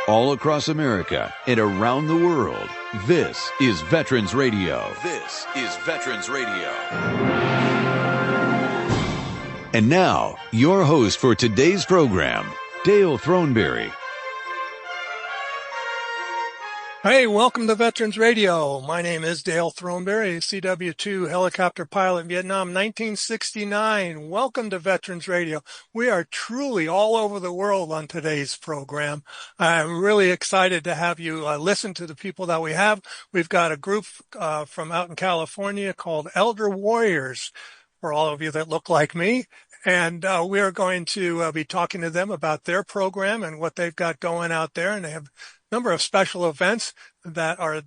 all across America and around the world. This is Veterans Radio. This is Veterans Radio. And now, your host for today's program, Dale Throneberry. Hey, welcome to Veterans Radio. My name is Dale Throneberry, CW2 helicopter pilot in Vietnam, 1969. Welcome to Veterans Radio. We are truly all over the world on today's program. I'm really excited to have you listen to the people that we have. We've got a group from out in California called Elder Warriors, for all of you that look like me. And we are going to be talking to them about their program and what they've got going out there. And they have number of special events that are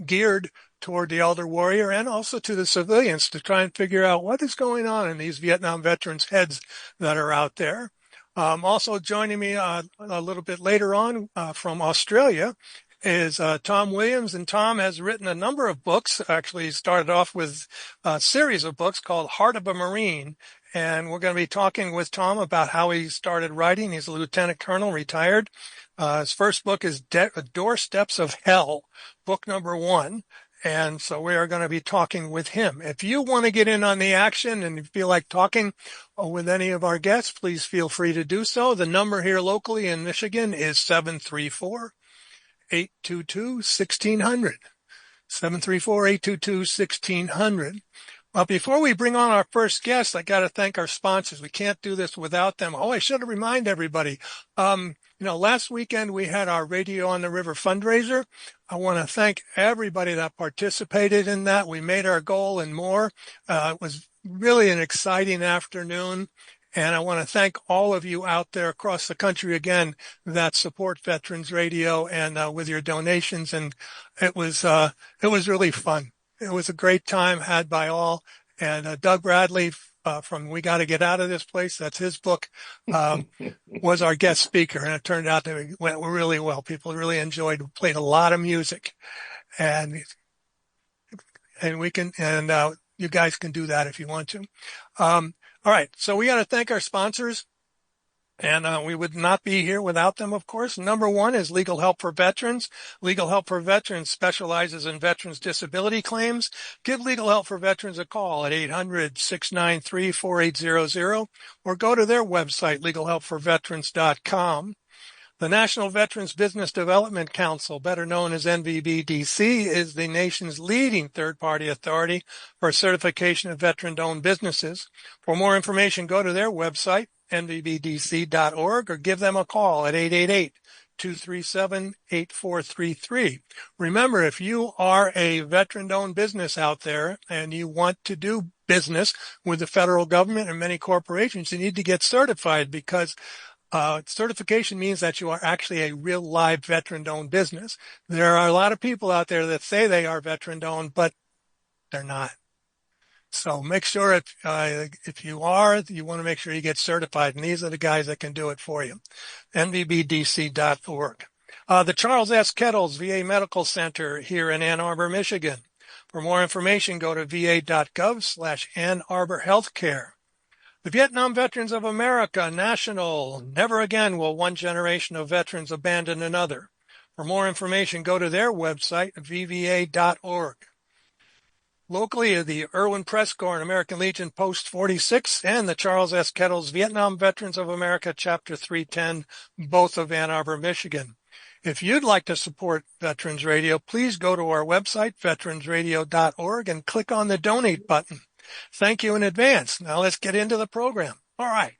geared toward the elder warrior and also to the civilians to try and figure out what is going on in these Vietnam veterans' heads that are out there. Also joining me a little bit later on from Australia is Tom Williams, and Tom has written a number of books. Actually, he started off with a series of books called Heart of a Marine, and we're going to be talking with Tom about how he started writing. He's a lieutenant colonel, retired. His first book is Doorsteps of Hell, book number 1. And so we are going to be talking with him. If you want to get in on the action and you feel like talking with any of our guests, please feel free to do so. The number here locally in Michigan is 734-822-1600. 734-822-1600. Well, before we bring on our first guest, I got to thank our sponsors. We can't do this without them. Oh, I should have reminded everybody. Last weekend we had our Radio on the River fundraiser. I want to thank everybody that participated in that. We made our goal and more. It was really an exciting afternoon. And I want to thank all of you out there across the country again that support Veterans Radio and with your donations. And it was really fun. It was a great time had by all. And Doug Bradley from We Got to Get Out of This Place, that's his book, was our guest speaker. And it turned out that it went really well. People really enjoyed, played a lot of music. And we can, and you guys can do that if you want to. All right. So we got to thank our sponsors. And we would not be here without them, of course. Number 1 is Legal Help for Veterans. Legal Help for Veterans specializes in veterans' disability claims. Give Legal Help for Veterans a call at 800-693-4800 or go to their website, legalhelpforveterans.com. The National Veterans Business Development Council, better known as NVBDC, is the nation's leading third-party authority for certification of veteran-owned businesses. For more information, go to their website, nvbdc.org, or give them a call at 888-237-8433. Remember, if you are a veteran-owned business out there and you want to do business with the federal government and many corporations, you need to get certified because certification means that you are actually a real live veteran-owned business. There are a lot of people out there that say they are veteran-owned, but they're not. So make sure if you are, you want to make sure you get certified. And these are the guys that can do it for you. NVBDC.org. The Charles S. Kettles VA Medical Center here in Ann Arbor, Michigan. For more information, go to va.gov/Ann Arbor Healthcare. The Vietnam Veterans of America National. Never again will one generation of veterans abandon another. For more information, go to their website, vva.org. Locally, the Irwin Press Corps and American Legion Post 46 and the Charles S. Kettles Vietnam Veterans of America Chapter 310, both of Ann Arbor, Michigan. If you'd like to support Veterans Radio, please go to our website, veteransradio.org, and click on the donate button. Thank you in advance. Now let's get into the program. All right.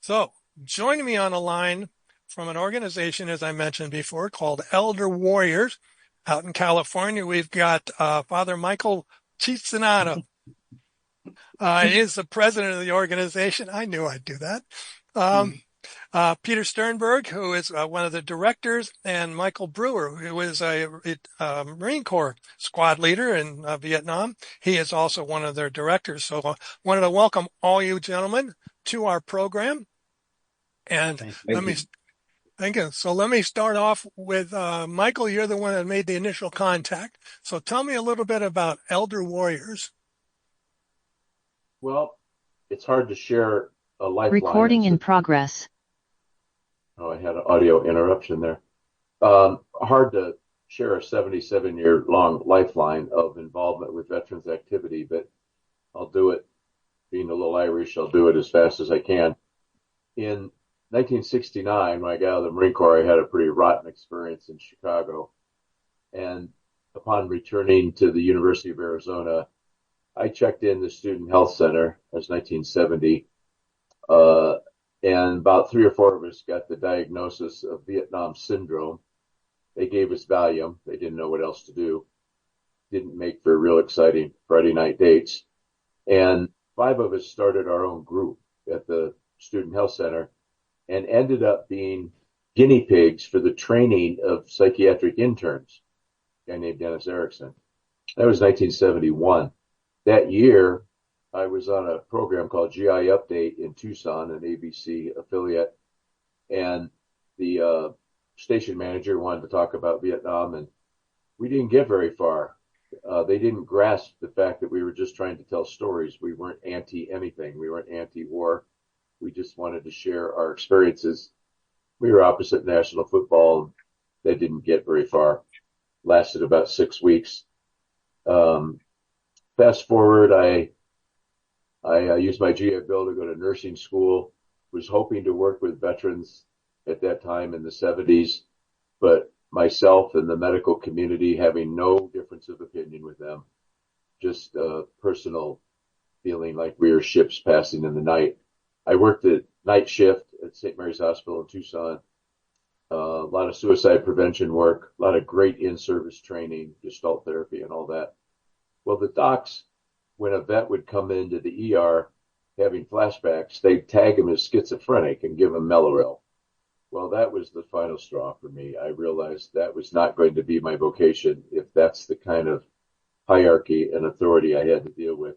So joining me on the line from an organization, as I mentioned before, called Elder Warriors. Out in California, we've got Father Michael Cicinato. He is the president of the organization. I knew I'd do that. Peter Sternberg, who is one of the directors, and Michael Brewer, who is a Marine Corps squad leader in Vietnam. He is also one of their directors. So I wanted to welcome all you gentlemen to our program. And Thank you. So let me start off with Michael. You're the one that made the initial contact. So tell me a little bit about Elder Warriors. Well, it's hard to share a lifeline. Recording in progress. Oh, I had an audio interruption there. Hard to share a 77-year long lifeline of involvement with veterans activity, but I'll do it. Being a little Irish, I'll do it as fast as I can. In 1969, when I got out of the Marine Corps, I had a pretty rotten experience in Chicago. And upon returning to the University of Arizona, I checked in the Student Health Center. That was 1970. Uh, and about three or four of us got the diagnosis of Vietnam syndrome. They gave us Valium. They didn't know what else to do. Didn't make for real exciting Friday night dates. And five of us started our own group at the Student Health Center and ended up being guinea pigs for the training of psychiatric interns, a guy named Dennis Erickson. That was 1971. That year, I was on a program called GI Update in Tucson, an ABC affiliate, and the station manager wanted to talk about Vietnam, and we didn't get very far. They didn't grasp the fact that we were just trying to tell stories. We weren't anti anything. We weren't anti-war. We just wanted to share our experiences. We were opposite national football. They didn't get very far. Lasted about 6 weeks. Um, Fast forward, I used my GI Bill to go to nursing school. Was hoping to work with veterans at that time in the 70s, but myself and the medical community having no difference of opinion with them, just personal feeling like we were ships passing in the night. I worked at night shift at St. Mary's Hospital in Tucson. A lot of suicide prevention work, a lot of great in-service training, gestalt therapy, and all that. Well, the docs, when a vet would come into the ER having flashbacks, they'd tag him as schizophrenic and give him Mellaril. Well, that was the final straw for me. I realized that was not going to be my vocation if that's the kind of hierarchy and authority I had to deal with.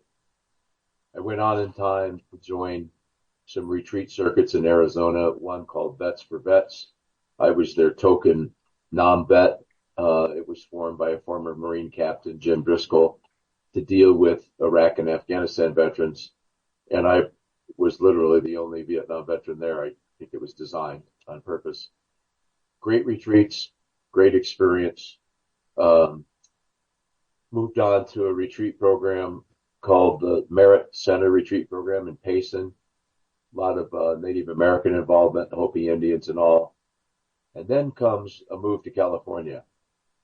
I went on in time to join some retreat circuits in Arizona, one called Vets for Vets. I was their token non-vet. It was formed by a former Marine captain, Jim Driscoll, to deal with Iraq and Afghanistan veterans. And I was literally the only Vietnam veteran there. I think it was designed on purpose. Great retreats, great experience. Um, Moved on to a retreat program called the Merit Center Retreat Program in Payson. A lot of Native American involvement, Hopi Indians and all. And then comes a move to California.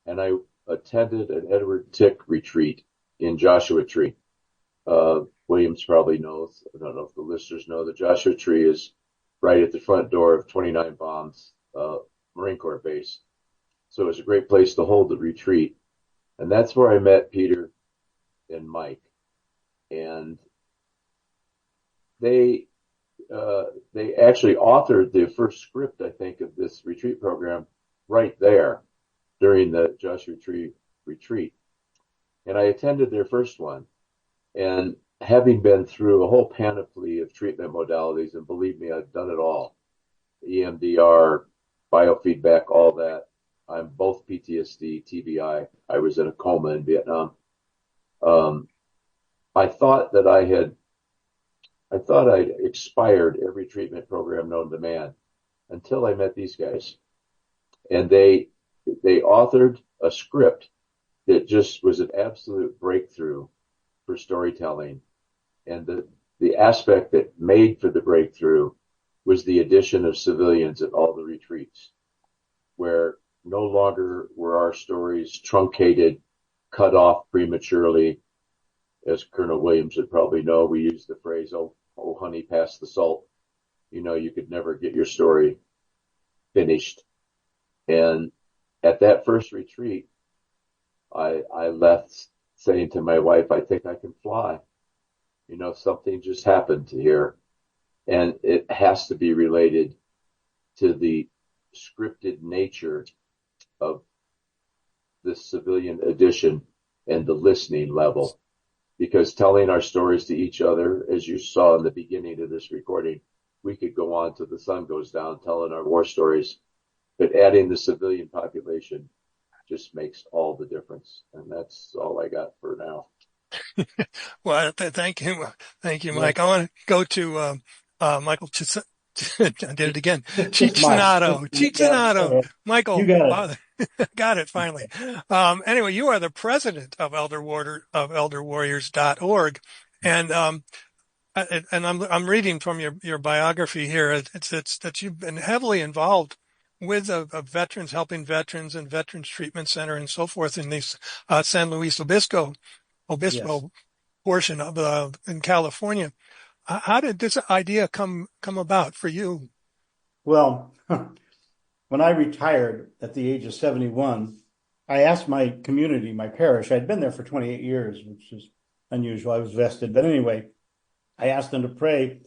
And I attended an Edward Tick retreat in Joshua Tree. Williams probably knows. I don't know if the listeners know the Joshua Tree is right at the front door of 29 Bombs Marine Corps base. So it was a great place to hold the retreat. And that's where I met Peter and Mike. And they they actually authored the first script, I think, of this retreat program right there during the Joshua Tree retreat. And I attended their first one. And having been through a whole panoply of treatment modalities, and believe me, I've done it all, EMDR, biofeedback, all that. I'm both PTSD, TBI. I was in a coma in Vietnam. Um, I thought that I'd expired every treatment program known to man until I met these guys. And they authored a script that just was an absolute breakthrough for storytelling. And the aspect that made for the breakthrough was the addition of civilians at all the retreats, where no longer were our stories truncated, cut off prematurely. As Colonel Williams would probably know, we used the phrase, oh, honey, pass the salt. You know, you could never get your story finished. And at that first retreat, I left saying to my wife, I think I can fly. You know, something just happened here. And it has to be related to the scripted nature of this civilian edition and the listening level. Because telling our stories to each other, as you saw in the beginning of this recording, we could go on till the sun goes down telling our war stories. But adding the civilian population just makes all the difference. And that's all I got for now. Well, thank you, Yeah. Mike. I want to go to Michael I did it again. It's mine. Yeah, Chicinato. you Michael, got it. wow, got it finally. Anyway, you are the president of elderwarriors.org. And, and I'm reading from your biography here. It's that you've been heavily involved with veterans, helping veterans and Veterans Treatment Center and so forth in this San Luis Yes. Obispo portion of in California. How did this idea come about for you? Well, when I retired at the age of 71, I asked my community, my parish, I'd been there for 28 years, which is unusual. I was vested. But anyway, I asked them to pray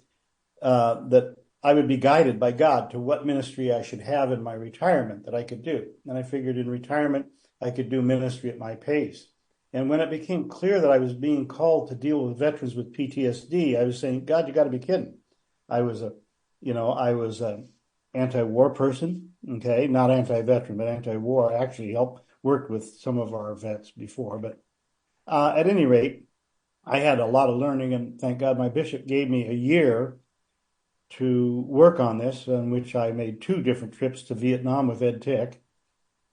that I would be guided by God to what ministry I should have in my retirement that I could do. And I figured in retirement, I could do ministry at my pace. And when it became clear that I was being called to deal with veterans with PTSD, I was saying, God, you got to be kidding. I was a anti-war person, okay, not anti-veteran, but anti-war. I actually worked with some of our vets before. But at any rate, I had a lot of learning, and thank God my bishop gave me a year to work on this, in which I made 2 different trips to Vietnam with Ed Tick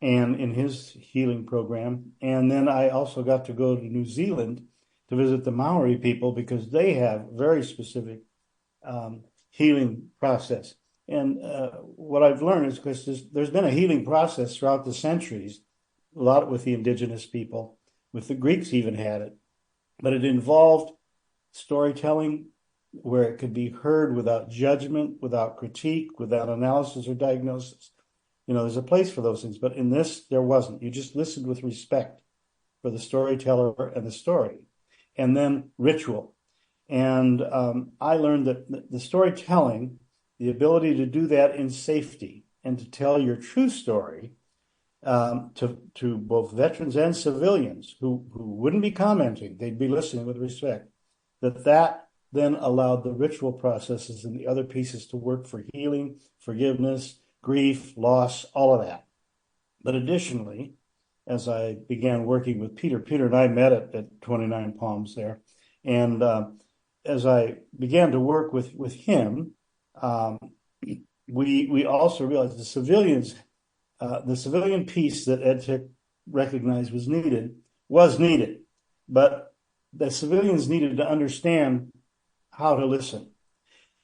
and in his healing program. And then I also got to go to New Zealand to visit the Maori people because they have very specific healing process. And what I've learned is because there's been a healing process throughout the centuries, a lot with the indigenous people, with the Greeks even had it, but it involved storytelling where it could be heard without judgment, without critique, without analysis or diagnosis. There's a place for those things, but in this, there wasn't. You just listened with respect for the storyteller and the story, and then ritual. And I learned that the storytelling, the ability to do that in safety and to tell your true story to both veterans and civilians who wouldn't be commenting, they'd be listening with respect, that then allowed the ritual processes and the other pieces to work for healing, forgiveness, grief, loss, all of that. But additionally, as I began working with Peter and I met at 29 Palms there, and as I began to work with him, we also realized the civilian piece that EdTech recognized was needed, but the civilians needed to understand how to listen.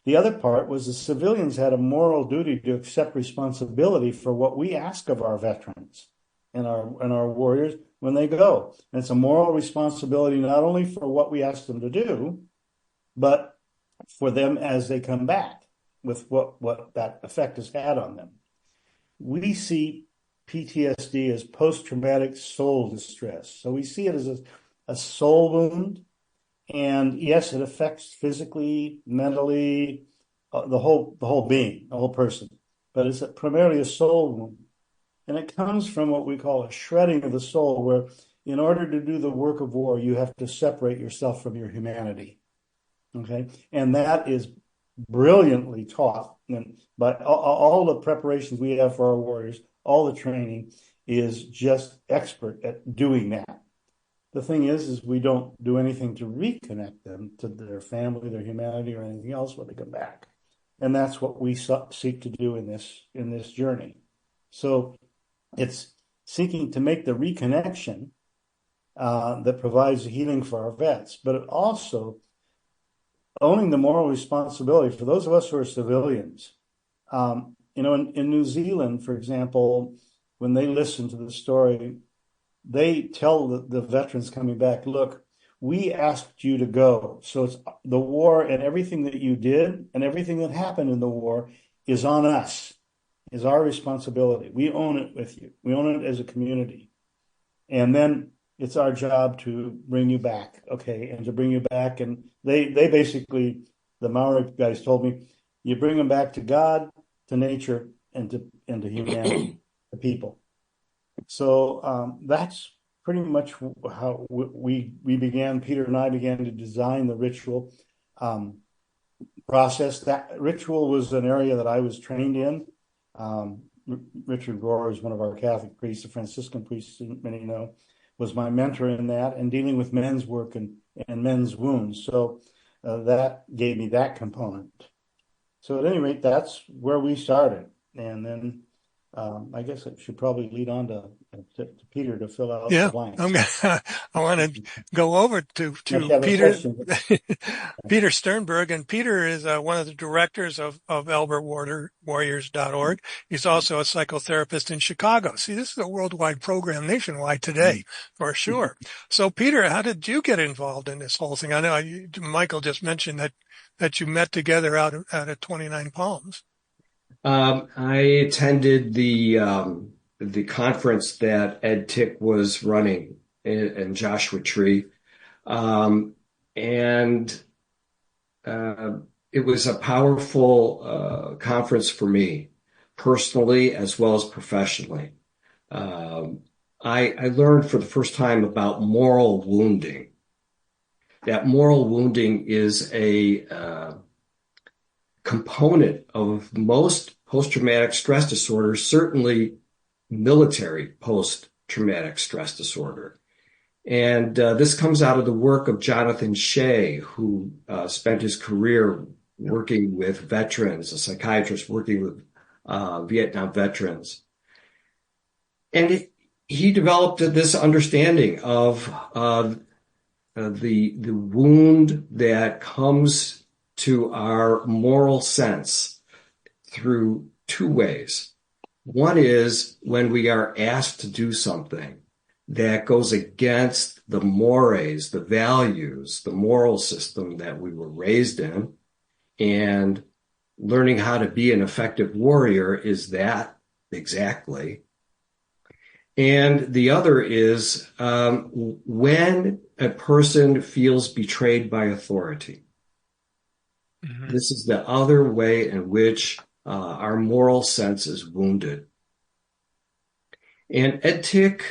The other part was the civilians had a moral duty to accept responsibility for what we ask of our veterans and our warriors when they go. And it's a moral responsibility not only for what we ask them to do, but for them as they come back with what that effect has had on them. We see PTSD as post-traumatic soul distress. So we see it as a soul wound. And yes, it affects physically, mentally, the whole being, the whole person. But it's primarily a soul wound. And it comes from what we call a shredding of the soul, where in order to do the work of war, you have to separate yourself from your humanity. Okay? And that is brilliantly taught. And by all the preparations we have for our warriors, all the training is just expert at doing that. The thing is we don't do anything to reconnect them to their family, their humanity, or anything else when they come back. And that's what we seek to do in this journey. So it's seeking to make the reconnection that provides healing for our vets, but it also owning the moral responsibility for those of us who are civilians. In New Zealand, for example, when they listen to the story, they tell the veterans coming back, look, we asked you to go. So it's the war and everything that you did and everything that happened in the war is on us, is our responsibility. We own it with you. We own it as a community. And then it's our job to bring you back, okay, and to bring you back. And they basically, the Maori guys told me, you bring them back to God, to nature, and to humanity, the people. So that's pretty much how we began. Peter and I began to design the ritual process. That ritual was an area that I was trained in. Richard Rohr is one of our Catholic priests, a Franciscan priest, many know, was my mentor in that, and dealing with men's work and men's wounds. So that gave me that component. So at any rate, that's where we started. And then I guess it should probably lead on to Peter to fill out the Yeah, blanks. I want to go over to Have a Peter question. Peter Sternberg, and Peter is one of the directors of AlbertWarriors.org. He's also a psychotherapist in Chicago. See, this is a worldwide program, nationwide today, for sure. So, Peter, how did you get involved in this whole thing? I know Michael just mentioned that you met together out at 29 Palms. I attended the conference that Ed Tick was running in Joshua Tree, and it was a powerful conference for me, personally as well as professionally. I learned for the first time about moral wounding. That moral wounding is a component of most post-traumatic stress disorders, certainly military post-traumatic stress disorder. And this comes out of the work of Jonathan Shea, who spent his career working with veterans, a psychiatrist working with Vietnam veterans. And he developed this understanding of the wound that comes to our moral sense through two ways. One is when we are asked to do something that goes against the mores, the values, the moral system that we were raised in, and learning how to be an effective warrior is that exactly. And the other is when a person feels betrayed by authority. Mm-hmm. This is the other way in which our moral sense is wounded. And Ed Tick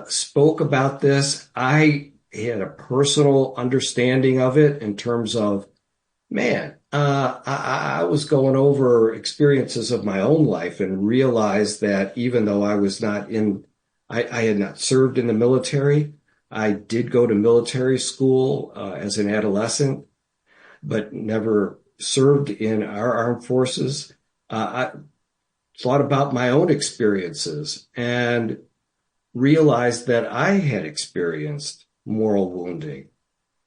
spoke about this. I had a personal understanding of it in terms of, I was going over experiences of my own life and realized that even though I was not I had not served in the military, I did go to military school as an adolescent, but never served in our armed forces. I thought about my own experiences and realized that I had experienced moral wounding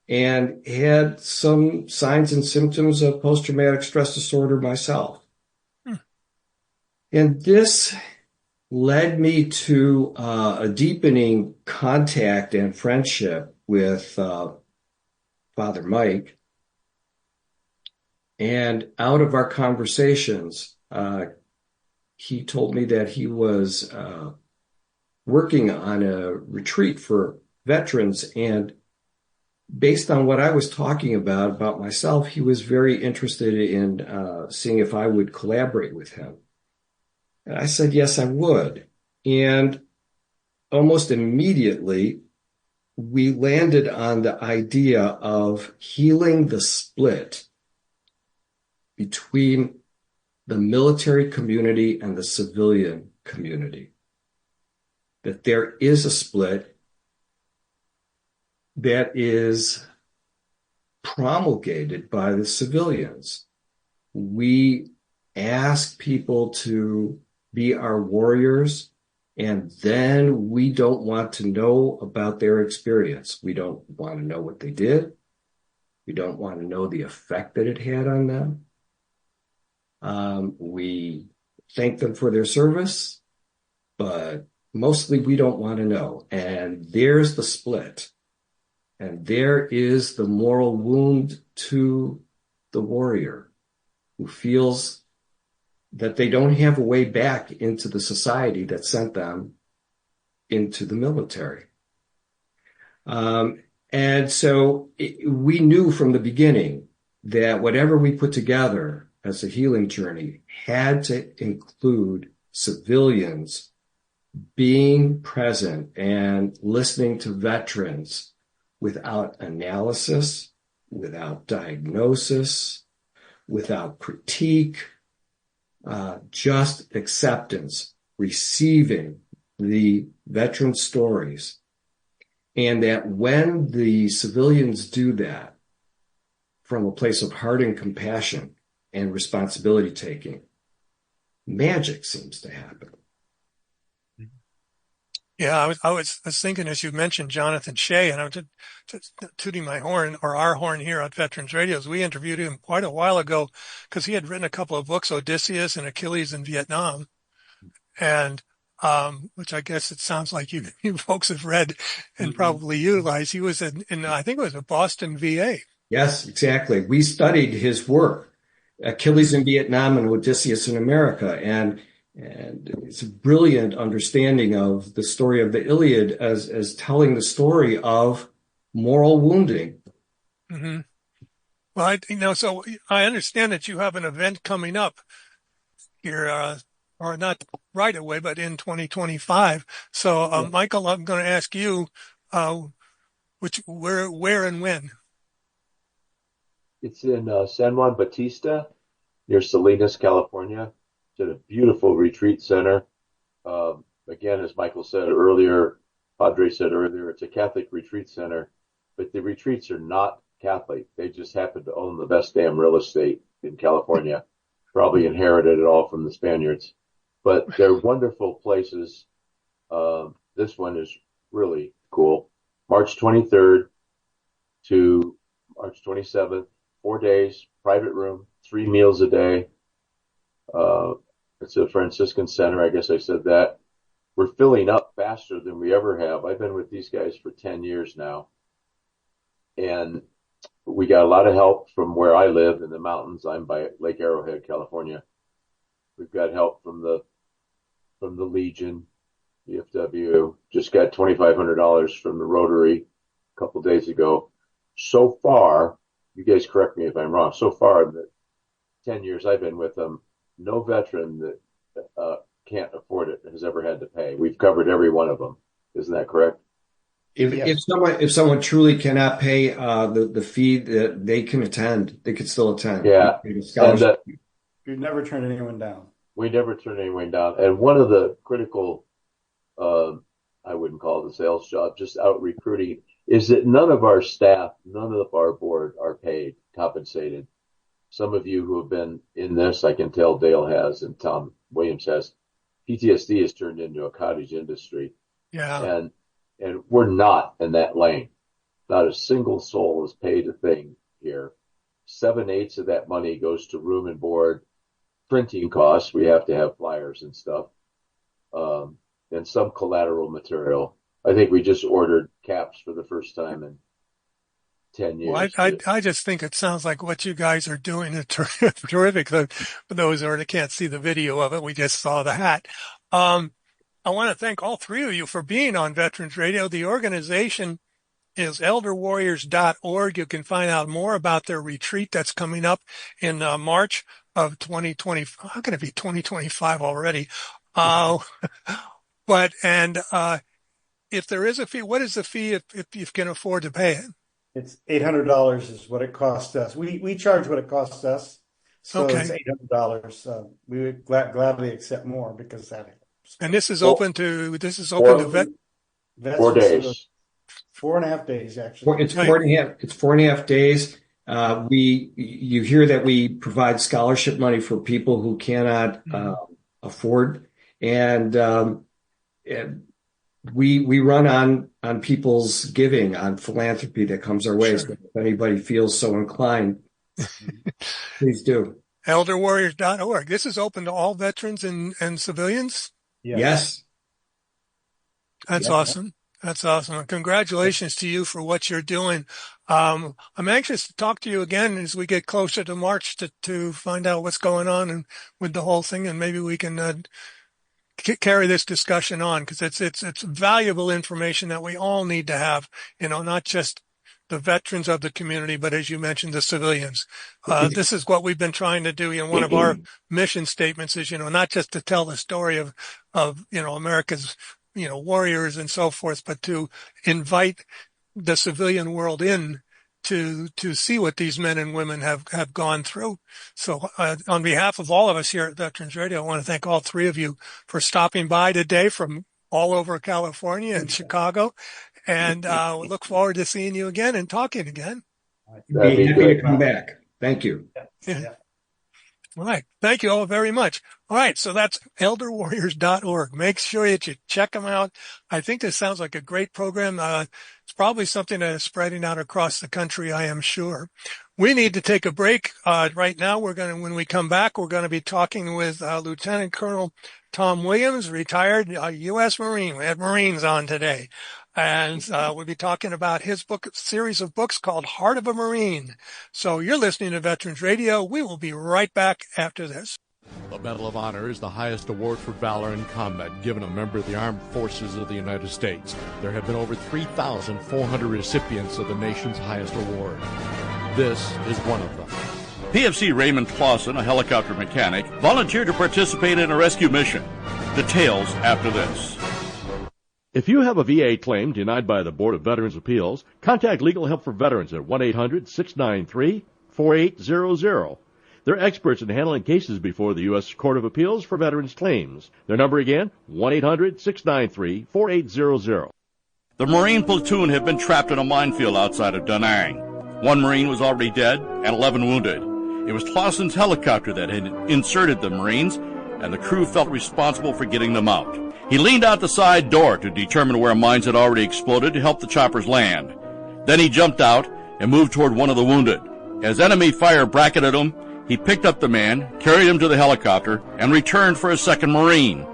and had some signs and symptoms of post-traumatic stress disorder myself. And this led me to a deepening contact and friendship with Father Mike. And out of our conversations, he told me that he was working on a retreat for veterans. And based on what I was talking about myself, he was very interested in seeing if I would collaborate with him. And I said, yes, I would. And almost immediately, we landed on the idea of healing the split between the military community and the civilian community. That there is a split that is promulgated by the civilians. We ask people to be our warriors, and then we don't want to know about their experience. We don't want to know what they did. We don't want to know the effect that it had on them. We thank them for their service, but mostly we don't want to know. And there's the split. And there is the moral wound to the warrior who feels that they don't have a way back into the society that sent them into the military. And so we knew from the beginning that whatever we put together as a healing journey had to include civilians being present and listening to veterans without analysis, without diagnosis, without critique, just acceptance, receiving the veteran stories. And that when the civilians do that from a place of heart and compassion, and responsibility taking, magic seems to happen. Yeah, I was thinking as you mentioned Jonathan Shea, and I'm just tooting my horn or our horn here on Veterans Radios. We interviewed him quite a while ago because he had written a couple of books, Odysseus and Achilles in Vietnam, and which I guess it sounds like you folks have read and probably utilized. He was in I think it was a Boston VA. Yes, exactly. We studied his work, Achilles in Vietnam and Odysseus in America, and it's a brilliant understanding of the story of the Iliad as telling the story of moral wounding. Mm-hmm. Well, so I understand that you have an event coming up here, or not right away, but in 2025. So, Michael, I'm going to ask you, where and when? It's in San Juan Bautista near Salinas, California. It's at a beautiful retreat center. Again, as Michael said earlier, Padre said earlier, it's a Catholic retreat center, but the retreats are not Catholic. They just happen to own the best damn real estate in California. Probably inherited it all from the Spaniards. But they're wonderful places. This one is really cool. March 23rd to March 27th, 4 days, private room, 3 meals a day. It's a Franciscan center. I guess I said that. We're filling up faster than we ever have. I've been with these guys for 10 years now. And we got a lot of help from where I live in the mountains. I'm by Lake Arrowhead, California. We've got help from the Legion, VFW. Just got $2,500 from the Rotary a couple days ago. So far, you guys correct me if I'm wrong. So far, in the 10 years I've been with them, no veteran that can't afford it has ever had to pay. We've covered every one of them. Isn't that correct? If someone truly cannot pay the fee, that they can attend, they could still attend. Yeah, and you've never turned anyone down. We never turn anyone down. And one of the critical, I wouldn't call it a sales job, just out recruiting, is that none of our staff, none of our board are paid, compensated. Some of you who have been in this, I can tell Dale has and Tom Williams has, PTSD has turned into a cottage industry. Yeah. And we're not in that lane. Not a single soul is paid a thing here. 7/8 of that money goes to room and board, printing costs. We have to have flyers and stuff, and some collateral material. I think we just ordered caps for the first time in 10 years. Well, I just think it sounds like what you guys are doing is terrific. For those who can't see the video of it, we just saw the hat. I want to thank all three of you for being on Veterans Radio. The organization is elderwarriors.org. You can find out more about their retreat that's coming up in March of 2020. How can it be 2025 already? If there is a fee, what is the fee if you can afford to pay it? It's $800 is what it costs us. We charge what it costs us. So Okay. It's $800. We would gladly accept more because that. And this is open to vets. 4 days. 4.5 days, actually. It's 4.5 days. You hear that we provide scholarship money for people who cannot afford, and we run on people's giving, on philanthropy that comes our way. Sure. So if anybody feels so inclined, please do. Elderwarriors.org. This is open to all veterans and civilians? Yes. That's awesome. That's awesome. Congratulations to you for what you're doing. I'm anxious to talk to you again as we get closer to March to find out what's going on and with the whole thing, and maybe we can carry this discussion on, because it's valuable information that we all need to have. Not just the veterans of the community, but as you mentioned, the civilians. This is what we've been trying to do. One of our mission statements is, not just to tell the story of America's, warriors and so forth, but to invite the civilian world in to see what these men and women have gone through. So on behalf of all of us here at Veterans Radio, I want to thank all three of you for stopping by today from all over California and Chicago. And we look forward to seeing you again and talking again. Be happy to come back. Thank you. Yeah. All right. Thank you all very much. All right. So that's elderwarriors.org. Make sure that you check them out. I think this sounds like a great program. It's probably something that is spreading out across the country, I am sure. We need to take a break. Right now, when we come back, we're going to be talking with Lieutenant Colonel Tom Williams, retired U.S. Marine. We had Marines on today. And we'll be talking about his series of books called Heart of a Marine. So you're listening to Veterans Radio. We will be right back after this. The Medal of Honor is the highest award for valor in combat given a member of the Armed Forces of the United States. There have been over 3,400 recipients of the nation's highest award. This is one of them. PFC Raymond Clausen, a helicopter mechanic, volunteered to participate in a rescue mission. Details after this. If you have a VA claim denied by the Board of Veterans' Appeals, contact Legal Help for Veterans at 1-800-693-4800. They're experts in handling cases before the U.S. Court of Appeals for Veterans Claims. Their number again, 1-800-693-4800. The Marine platoon had been trapped in a minefield outside of Da Nang. One Marine was already dead and 11 wounded. It was Clausen's helicopter that had inserted the Marines, and the crew felt responsible for getting them out. He leaned out the side door to determine where mines had already exploded to help the choppers land. Then he jumped out and moved toward one of the wounded. As enemy fire bracketed him, he picked up the man, carried him to the helicopter, and returned for a second Marine.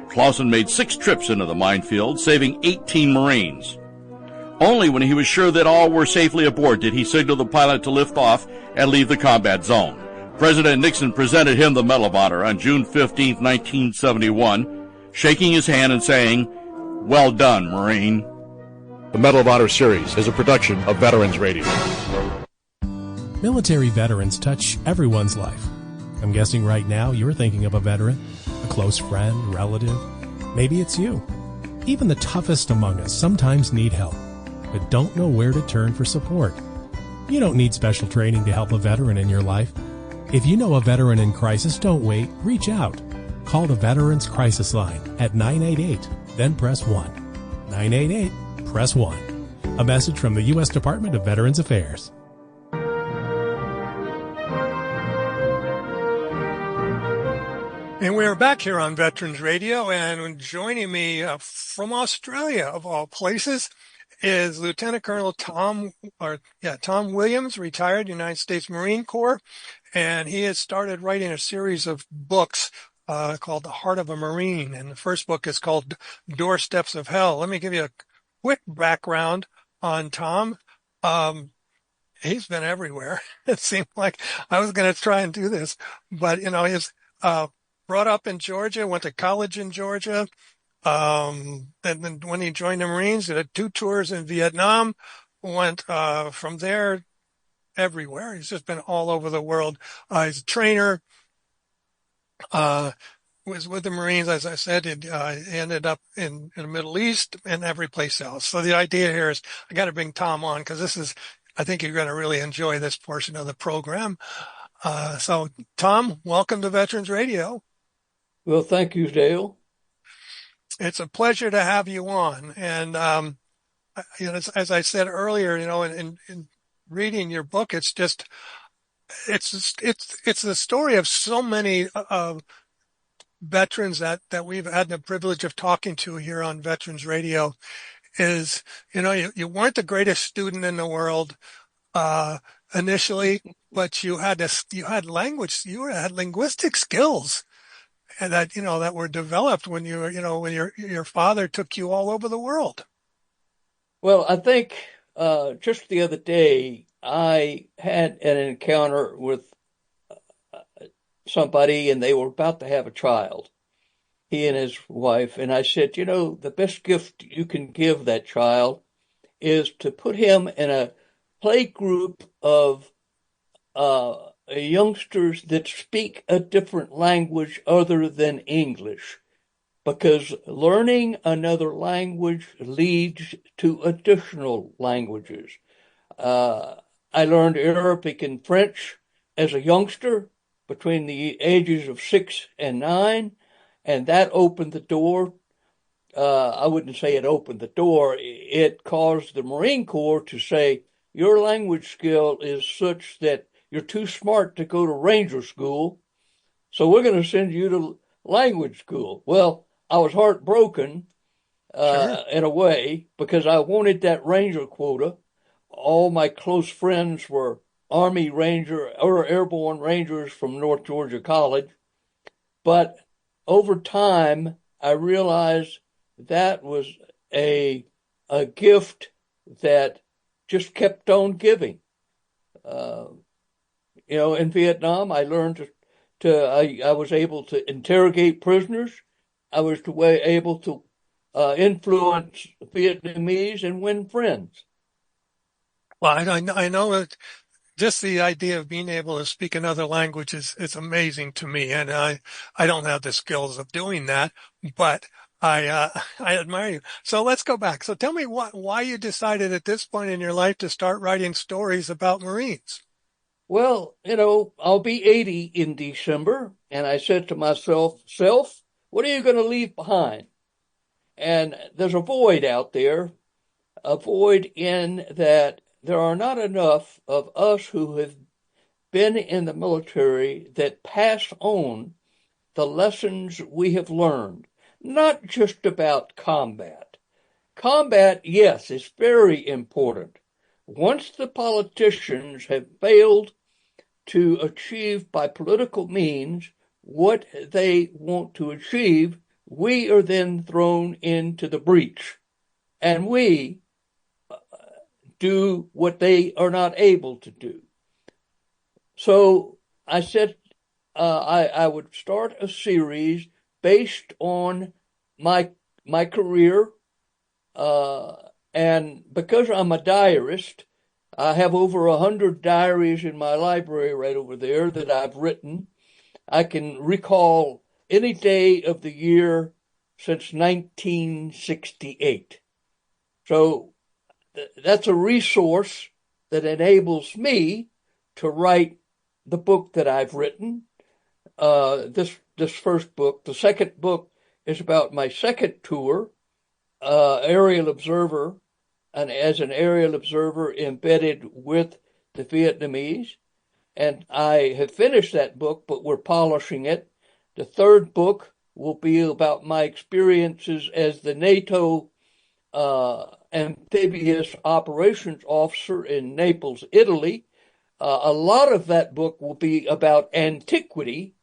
Clausen made 6 trips into the minefield, saving 18 Marines. Only when he was sure that all were safely aboard did he signal the pilot to lift off and leave the combat zone. President Nixon presented him the Medal of Honor on June 15, 1971, shaking his hand and saying, "Well done, Marine." The Medal of Honor series is a production of Veterans Radio. Military veterans touch everyone's life. I'm guessing right now you're thinking of a veteran, a close friend, relative. Maybe it's you. Even the toughest among us sometimes need help, but don't know where to turn for support. You don't need special training to help a veteran in your life. If you know a veteran in crisis, don't wait. Reach out. Call the Veterans Crisis Line at 988, then press 1. 988, press 1. A message from the U.S. Department of Veterans Affairs. And we're back here on Veterans Radio, and joining me from Australia, of all places, is Lieutenant Colonel Tom Williams, retired United States Marine Corps, and he has started writing a series of books called The Heart of a Marine, and the first book is called Doorsteps of Hell. Let me give you a quick background on Tom. He's been everywhere. It seemed like I was going to try and do this, but he's brought up in Georgia, went to college in Georgia. And then when he joined the Marines, did 2 tours in Vietnam, went from there everywhere. He's just been all over the world. He's a trainer. Was with the Marines, as I said, ended up in the Middle East and every place else. So the idea here is I got to bring Tom on because I think you're going to really enjoy this portion of the program. So Tom, welcome to Veterans Radio. Well, thank you, Dale. It's a pleasure to have you on. And, as I said earlier, in reading your book, it's the story of so many veterans that we've had the privilege of talking to here on Veterans Radio. Is, you weren't the greatest student in the world initially, but you had linguistic skills, and that were developed when your father took you all over the world. Well, I think just the other day I had an encounter with somebody, and they were about to have a child, he and his wife. And I said, the best gift you can give that child is to put him in a play group of youngsters that speak a different language other than English, because learning another language leads to additional languages. I learned Arabic and French as a youngster between the ages of 6 and 9, and that opened the door. I wouldn't say it opened the door. It caused the Marine Corps to say, your language skill is such that you're too smart to go to Ranger school, so we're going to send you to language school. Well, I was heartbroken in a way because I wanted that Ranger quota. All my close friends were Army Ranger or Airborne Rangers from North Georgia College. But over time, I realized that was a gift that just kept on giving. In Vietnam, I learned I was able to interrogate prisoners. I was able to influence Vietnamese and win friends. Well, I know that just the idea of being able to speak another language is amazing to me, and I don't have the skills of doing that, but I admire you. So let's go back. So tell me why you decided at this point in your life to start writing stories about Marines. Well, I'll be 80 in December, and I said to myself, what are you going to leave behind? And there's a void out there, a void in that there are not enough of us who have been in the military that pass on the lessons we have learned, not just about combat. Combat, yes, is very important. Once the politicians have failed to achieve by political means what they want to achieve, we are then thrown into the breach. And we do what they are not able to do. So I said I would start a series based on my career, and because I'm a diarist, I have over 100 diaries in my library right over there that I've written. I can recall any day of the year since 1968. So that's a resource that enables me to write the book that I've written. This first book. The second book is about my second tour, aerial observer, and as an aerial observer embedded with the Vietnamese. And I have finished that book, but we're polishing it. The third book will be about my experiences as the NATO amphibious operations officer in Naples, Italy. A lot of that book will be about antiquity,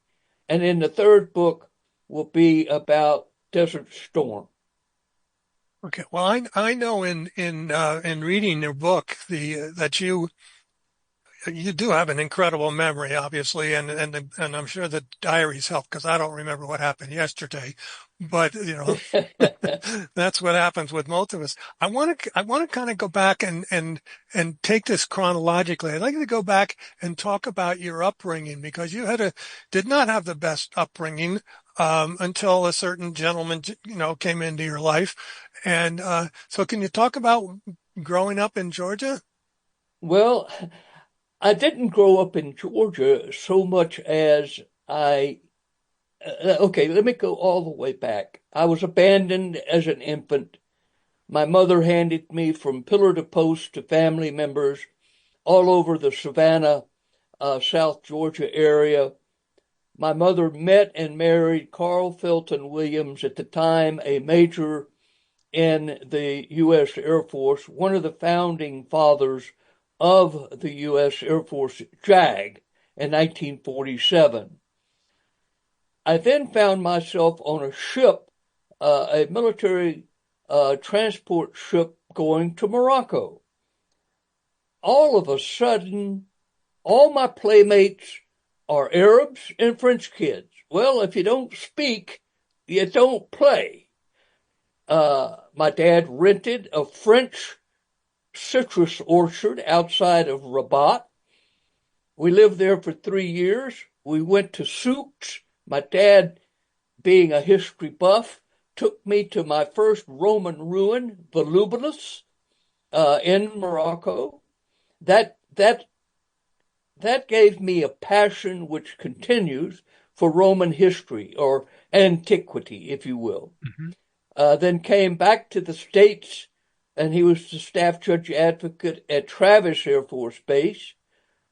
and in the third book will be about Desert Storm. Okay. Well, I know in reading your book that you do have an incredible memory, obviously, and I'm sure the diaries help because I don't remember what happened yesterday, but that's what happens with most of us. I want to kind of go back and take this chronologically. I'd like to go back and talk about your upbringing because you did not have the best upbringing until a certain gentleman came into your life, and so can you talk about growing up in Georgia? Well, I didn't grow up in Georgia so much as okay, let me go all the way back. I was abandoned as an infant. My mother handed me from pillar to post to family members all over the Savannah, South Georgia area. My mother met and married Carl Felton Williams, at the time a major in the U.S. Air Force, one of the founding fathers of the U.S. Air Force JAG in 1947. I then found myself on a ship, a military transport ship going to Morocco. All of a sudden, all my playmates are Arabs and French kids. Well, if you don't speak, you don't play. My dad rented a French citrus orchard outside of Rabat. We lived there for 3 years. We went to souks. My dad, being a history buff, took me to my first Roman ruin, Volubilis, in Morocco. That gave me a passion which continues for Roman history, or antiquity, if you will. Mm-hmm. Then came back to the States, and he was the staff judge advocate at Travis Air Force Base.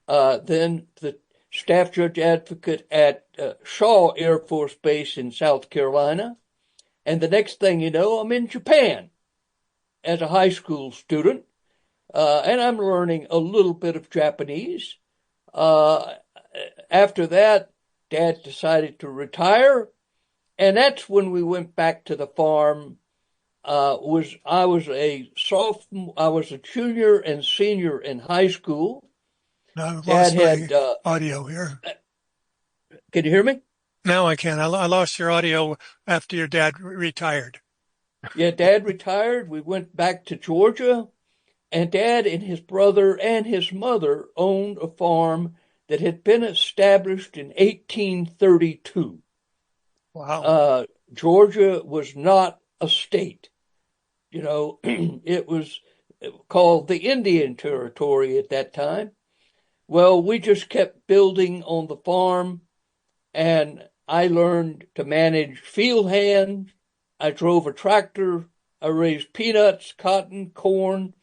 then the staff judge advocate at Shaw Air Force Base in South Carolina. And the next thing you know, I'm in Japan as a high school student, and I'm learning a little bit of Japanese. After that, Dad decided to retire, and that's when we went back to the farm. I was a junior and senior in high school. Now I've lost my audio here. Can you hear me? Now I can. I lost your audio after your dad retired. Yeah, Dad retired. We went back to Georgia, and Dad and his brother and his mother owned a farm that had been established in 1832. Wow. Georgia was not a state. You know, it was called the Indian Territory at that time. Well, we just kept building on the farm, and I learned to manage field hands. I drove a tractor. I raised peanuts, cotton, corn,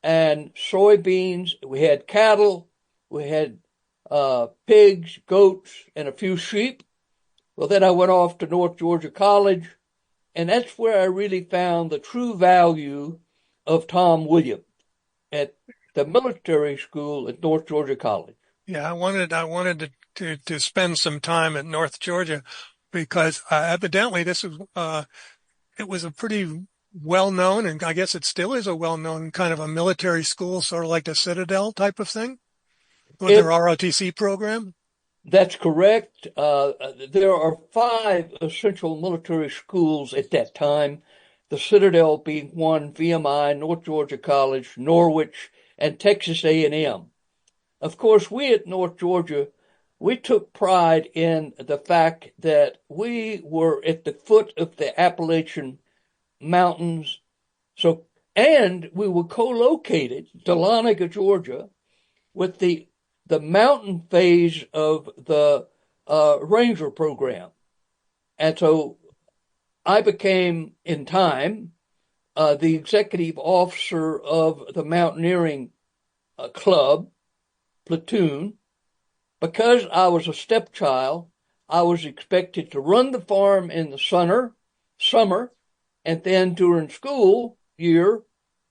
and soybeans. We had cattle. We had pigs, goats, and a few sheep. Well, then I went off to North Georgia College, and that's where I really found the true value of Tom Williams at the military school at North Georgia College. Yeah, I wanted to spend some time at North Georgia because evidently this was it was a pretty well-known, and I guess it still is a well-known kind of a military school, sort of like the Citadel type of thing with their ROTC program. That's correct. There are 5 essential military schools at that time, the Citadel being one, VMI, North Georgia College, Norwich, and Texas A&M. Of course, we at North Georgia, we took pride in the fact that we were at the foot of the Appalachian Mountains. And we were co-located, Dahlonega, Georgia, with the mountain phase of the Ranger program. And so I became, in time, the executive officer of the mountaineering club, platoon. Because I was a stepchild, I was expected to run the farm in the summer, and then during school year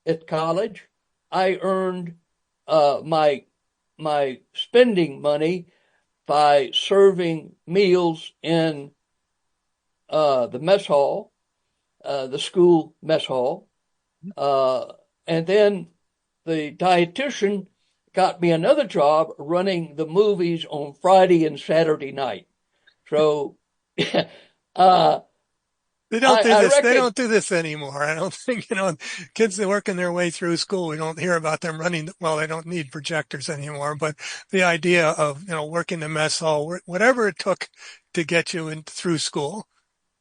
at college, I earned my spending money by serving meals in the mess hall, the school mess hall. And then the dietitian got me another job running the movies on Friday and Saturday night. So they don't do this. They don't do this anymore. I don't think, kids that are working their way through school, we don't hear about them running. Well, they don't need projectors anymore, but the idea of, working the mess hall, whatever it took to get you through school.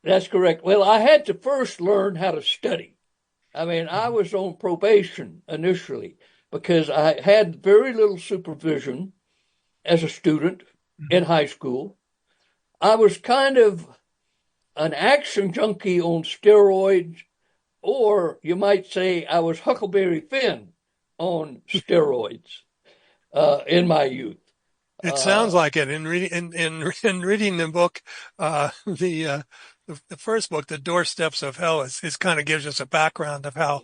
That's correct. Well, I had to first learn how to study. I mean, I was on probation initially because I had very little supervision as a student in high school. I was kind of an action junkie on steroids, or you might say I was Huckleberry Finn on steroids in my youth. It sounds like it. In reading the book, the first book, The Doorsteps of Hell, is kind of gives us a background of how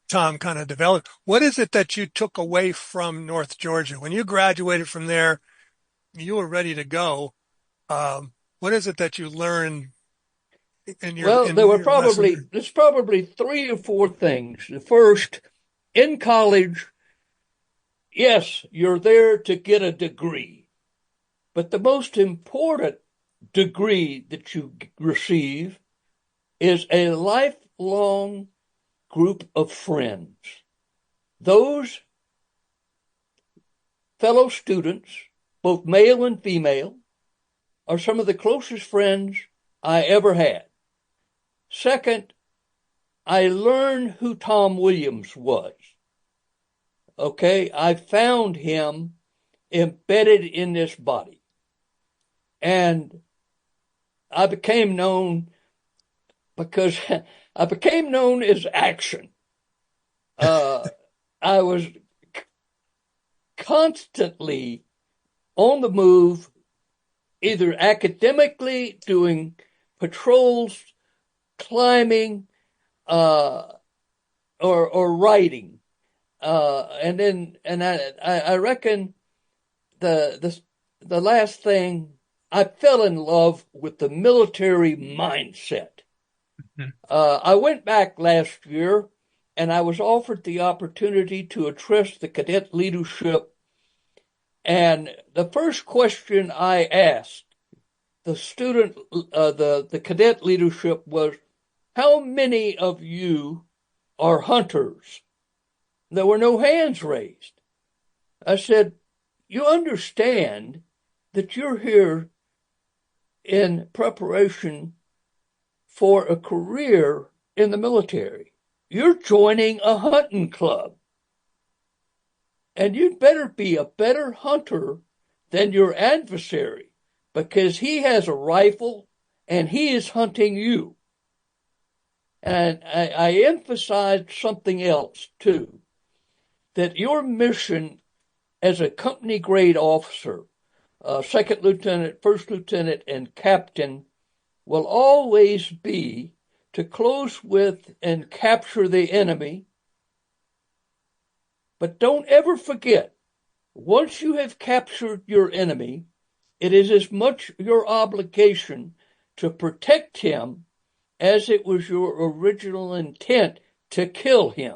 Tom kind of developed. What is it that you took away from North Georgia when you graduated from there? You were ready to go. What is it that you learned? There's probably 3 or 4 things. The first, in college, yes, you're there to get a degree, but the most important degree that you receive is a lifelong group of friends. Those fellow students, both male and female, are some of the closest friends I ever had. Second, I learned who Tom Williams was. Okay, I found him embedded in this body. And I became known because I became known as Action. I was constantly on the move, either academically, doing patrols, climbing, or writing. And I reckon the last thing, I fell in love with the military mindset. I went back last year and I was offered the opportunity to address the cadet leadership. And the first question I asked the cadet leadership was, how many of you are hunters? There were no hands raised. I said, you understand that you're here in preparation for a career in the military. You're joining a hunting club. And you'd better be a better hunter than your adversary, because he has a rifle and he is hunting you. And I emphasized something else too, that your mission as a company grade officer, second lieutenant, first lieutenant, and captain will always be to close with and capture the enemy. But don't ever forget, once you have captured your enemy, it is as much your obligation to protect him as it was your original intent to kill him.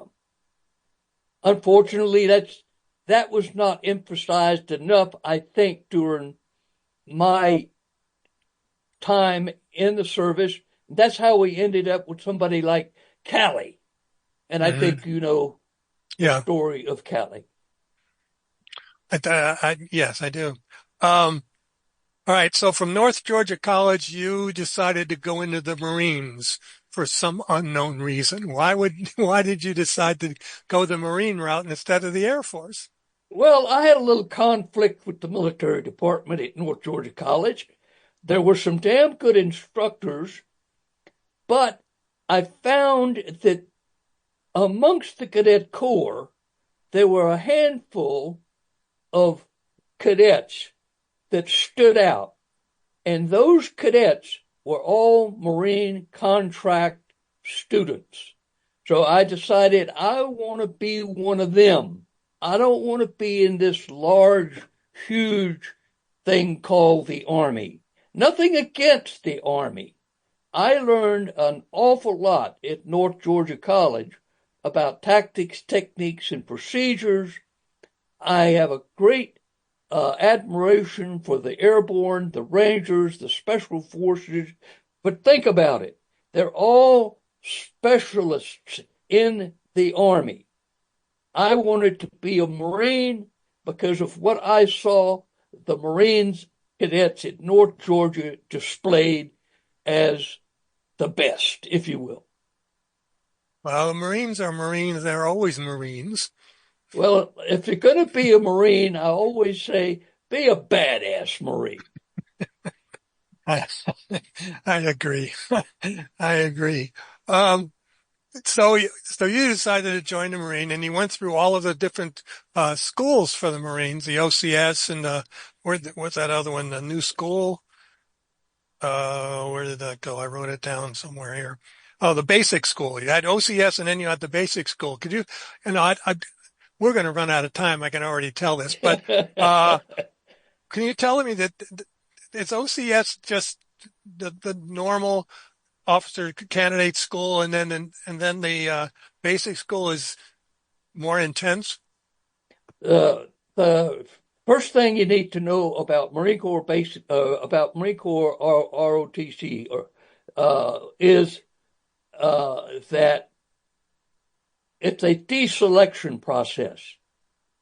Unfortunately, that was not emphasized enough, I think, during my time in the service. That's how we ended up with somebody like Callie. And I think you know the story of Callie. Yes, I do. All right. So from North Georgia College, you decided to go into the Marines for some unknown reason. Why did you decide to go the Marine route instead of the Air Force? Well, I had a little conflict with the military department at North Georgia College. There were some damn good instructors, but I found that amongst the cadet corps, there were a handful of cadets that stood out. And those cadets were all Marine contract students. So I decided I want to be one of them. I don't want to be in this large, huge thing called the Army. Nothing against the Army. I learned an awful lot at North Georgia College about tactics, techniques, and procedures. I have a great admiration for the airborne, the Rangers, the Special Forces. But think about it. They're all specialists in the Army. I wanted to be a Marine because of what I saw the Marines cadets at North Georgia displayed as the best, if you will. Well, the Marines are Marines. They're always Marines. Well, if you're going to be a Marine, I always say, be a badass Marine. I agree. I agree. So you decided to join the Marine, and you went through all of the different schools for the Marines, the OCS and what's that other one, the new school? Where did that go? I wrote it down somewhere here. Oh, the basic school. You had OCS, and then you had the basic school. Could you, we're going to run out of time. I can already tell this, but can you tell me that is OCS just the normal officer candidate school, and then the basic school is more intense? The first thing you need to know about Marine Corps ROTC is that it's a deselection process.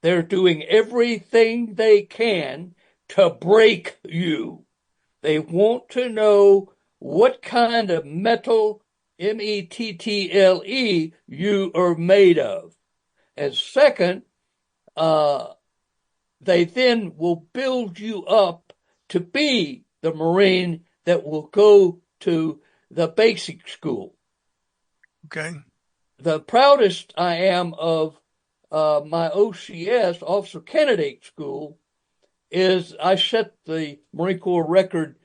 They're doing everything they can to break you. They want to know what kind of metal, mettle, you are made of. And second, they then will build you up to be the Marine that will go to the basic school. Okay. The proudest I am of my OCS, Officer Candidate School, is I set the Marine Corps record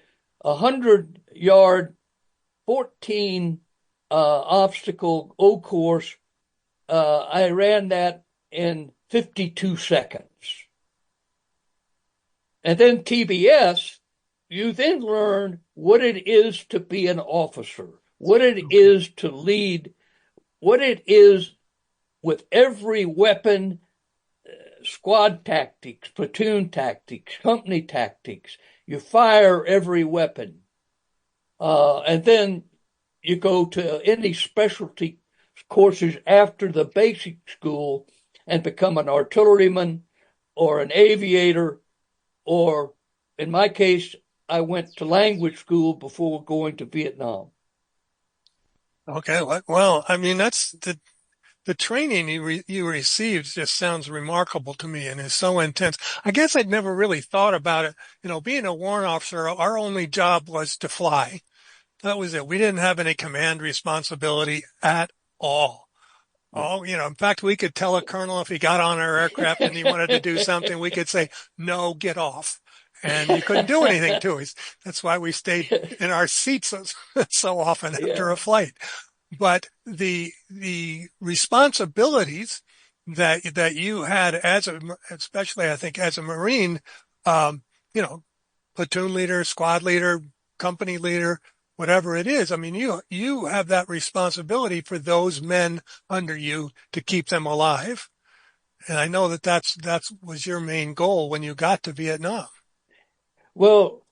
100-yard, 14 obstacle O course. I ran that in 52 seconds. And then TBS, you then learn what it is to be an officer, what it is to lead, what it is with every weapon, squad tactics, platoon tactics, company tactics. You fire every weapon. And then you go to any specialty courses after the basic school and become an artilleryman or an aviator, or in my case, I went to language school before going to Vietnam. Okay, well, I mean, that's the training you received just sounds remarkable to me and is so intense. I guess I'd never really thought about it. You know, being a warrant officer, our only job was to fly. That was it. We didn't have any command responsibility at all. Oh, you know, in fact, we could tell a colonel if he got on our aircraft and he wanted to do something, we could say, no, get off. And you couldn't do anything to us. That's why we stayed in our seats so often after a flight. But the responsibilities that you had especially I think as a Marine, you know, platoon leader, squad leader, company leader, whatever it is. I mean, you have that responsibility for those men under you to keep them alive. And I know that was your main goal when you got to Vietnam. Well,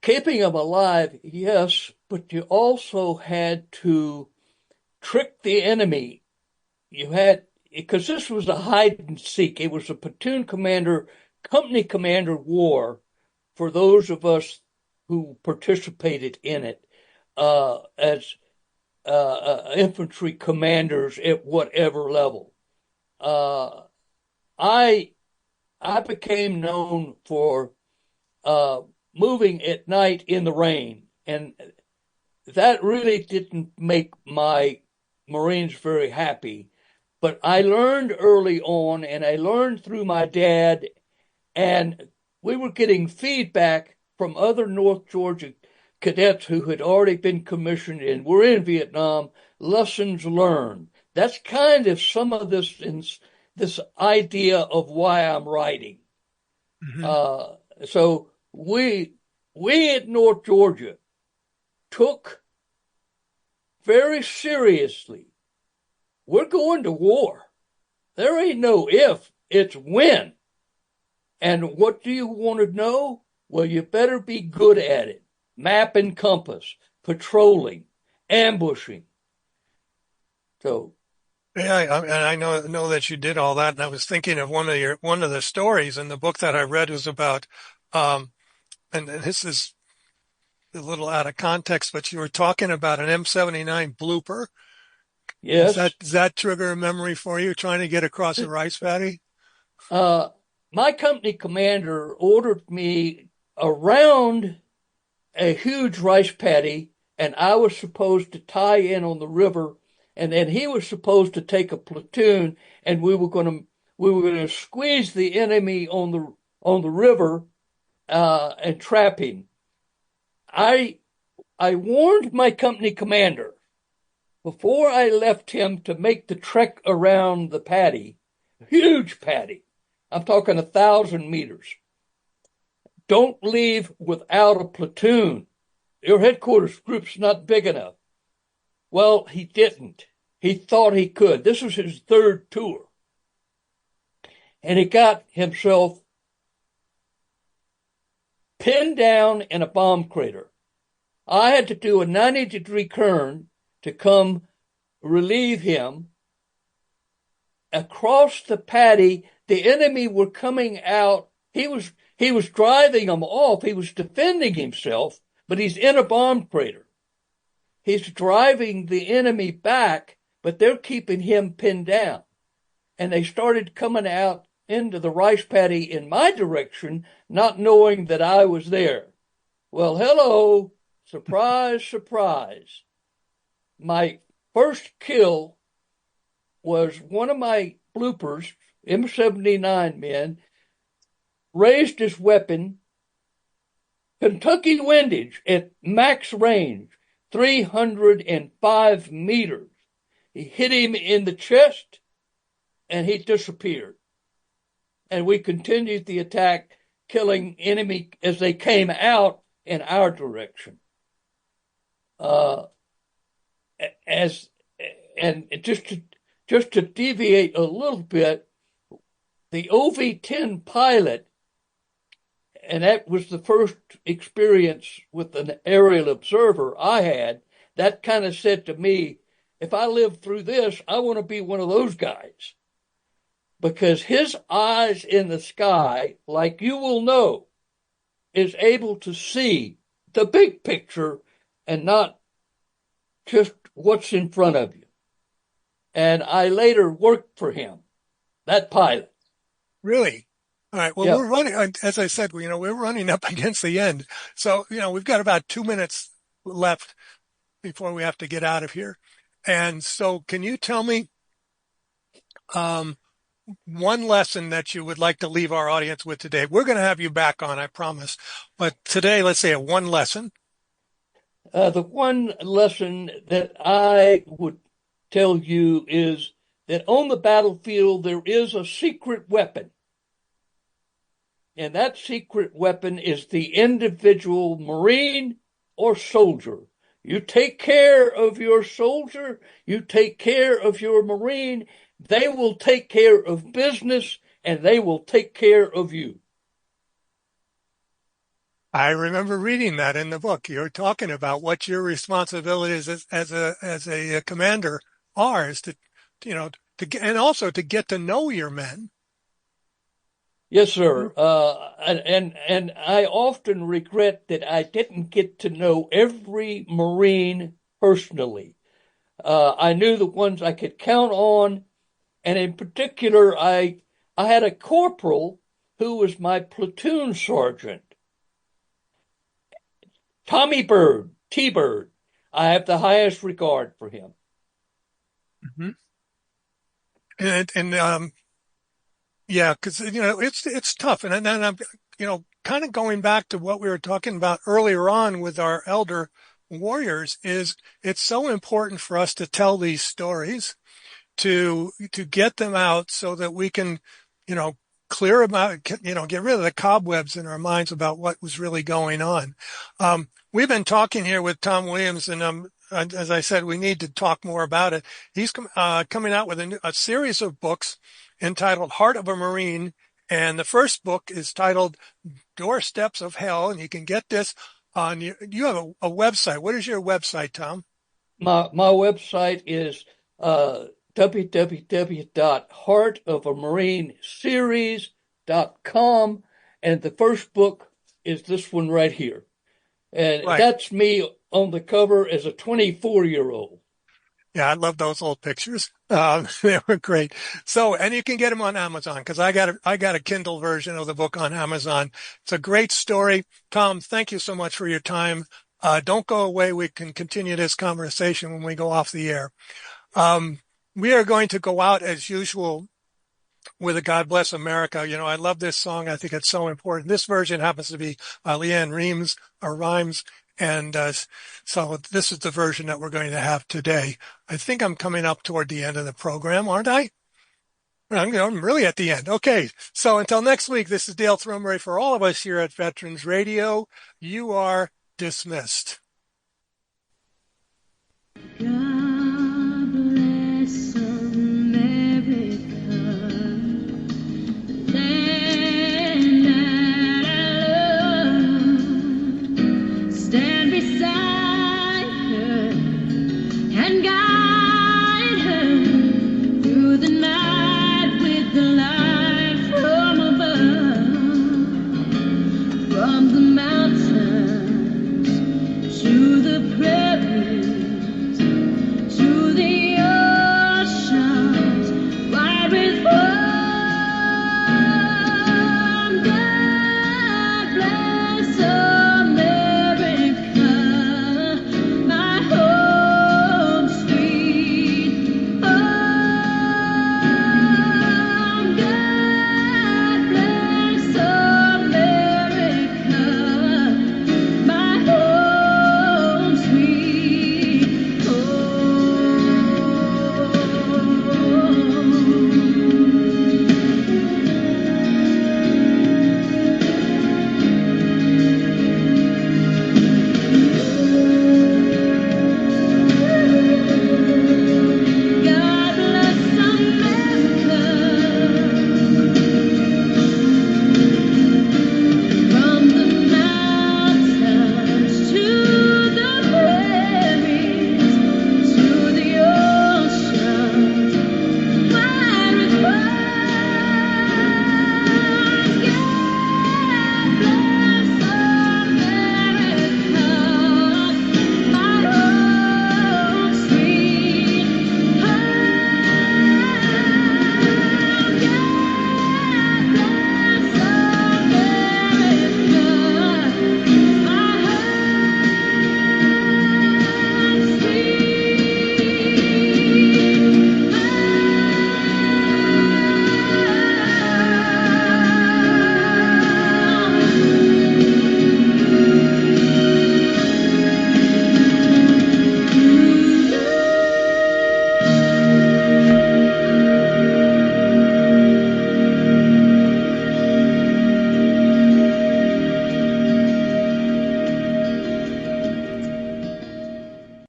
keeping them alive, yes, but you also had to trick the enemy. You had, because this was a hide and seek. It was a platoon commander, company commander war for those of us who participated in it as infantry commanders at whatever level. I became known for moving at night in the rain, and that really didn't make my Marines very happy. But I learned early on, and I learned through my dad, and we were getting feedback from other North Georgia cadets who had already been commissioned and were in Vietnam, lessons learned. That's kind of some of this idea of why I'm writing. Mm-hmm. So we in North Georgia took very seriously, we're going to war. There ain't no if, it's when. And what do you want to know? Well, you better be good at it. Map and compass, patrolling, ambushing. So, yeah, and I know that you did all that. And I was thinking of one of the stories in the book that I read was about, and this is a little out of context, but you were talking about an M79 blooper. Yes. Does that trigger a memory for you trying to get across a rice paddy? My company commander ordered me around a huge rice paddy, and I was supposed to tie in on the river, and then he was supposed to take a platoon, and we were going to squeeze the enemy on the river and trap him. I warned my company commander before I left him to make the trek around the paddy, huge paddy. I'm talking 1,000 meters. Don't leave without a platoon. Your headquarters group's not big enough. Well, he didn't. He thought he could. This was his third tour. And he got himself pinned down in a bomb crater. I had to do a 90-degree turn to come relieve him. Across the paddy, the enemy were coming out. He was driving them off. He was defending himself, but he's in a bomb crater. He's driving the enemy back, but they're keeping him pinned down. And they started coming out into the rice paddy in my direction, not knowing that I was there. Well, hello, surprise, surprise. My first kill was one of my bloopers, M79 men, raised his weapon, Kentucky windage at max range, 305 meters. He hit him in the chest, and he disappeared. And we continued the attack, killing enemy as they came out in our direction. Just to deviate a little bit, the OV-10 pilot, and that was the first experience with an aerial observer I had, that kind of said to me, if I live through this, I want to be one of those guys. Because his eyes in the sky, like you will know, is able to see the big picture and not just what's in front of you. And I later worked for him, that pilot. Really? All right. Well, Yeah. we're running, as I said, we're running up against the end. So, we've got about 2 minutes left before we have to get out of here. And so can you tell me, one lesson that you would like to leave our audience with today? We're going to have you back on, I promise. But today, let's say one lesson. The one lesson that I would tell you is that on the battlefield, there is a secret weapon. And that secret weapon is the individual Marine or soldier. You take care of your soldier, you take care of your Marine, they will take care of business, and they will take care of you. I remember reading that in the book. You're talking about what your responsibilities as a commander are, is to and also to get to know your men. Yes, sir. And I often regret that I didn't get to know every Marine personally. I knew the ones I could count on, and in particular, I had a corporal who was my platoon sergeant. Tommy Bird, T-Bird. I have the highest regard for him. Mm-hmm. And yeah, because it's tough, and then I'm kind of going back to what we were talking about earlier on with our elder warriors. Is it's so important for us to tell these stories, to get them out so that we can clear them out, get rid of the cobwebs in our minds about what was really going on. We've been talking here with Tom Williams, and as I said, we need to talk more about it. He's coming out with a series of books entitled Heart of a Marine, and the first book is titled Doorsteps of Hell, and you can get this on you have a website. What is your website, Tom? My website is www.heartofamarineseries.com, and the first book is this one right here. And right. That's me on the cover as a 24-year-old. Yeah, I love those old pictures. They were great. So, and you can get them on Amazon, because I got a Kindle version of the book on Amazon. It's a great story. Tom, thank you so much for your time. Don't go away. We can continue this conversation when we go off the air. We are going to go out as usual with a God Bless America. I love this song. I think it's so important. This version happens to be Leanne Rhymes. And so this is the version that we're going to have today. I think I'm coming up toward the end of the program, aren't I? I'm really at the end. Okay. So until next week, this is Dale Thromeray for all of us here at Veterans Radio. You are dismissed. God.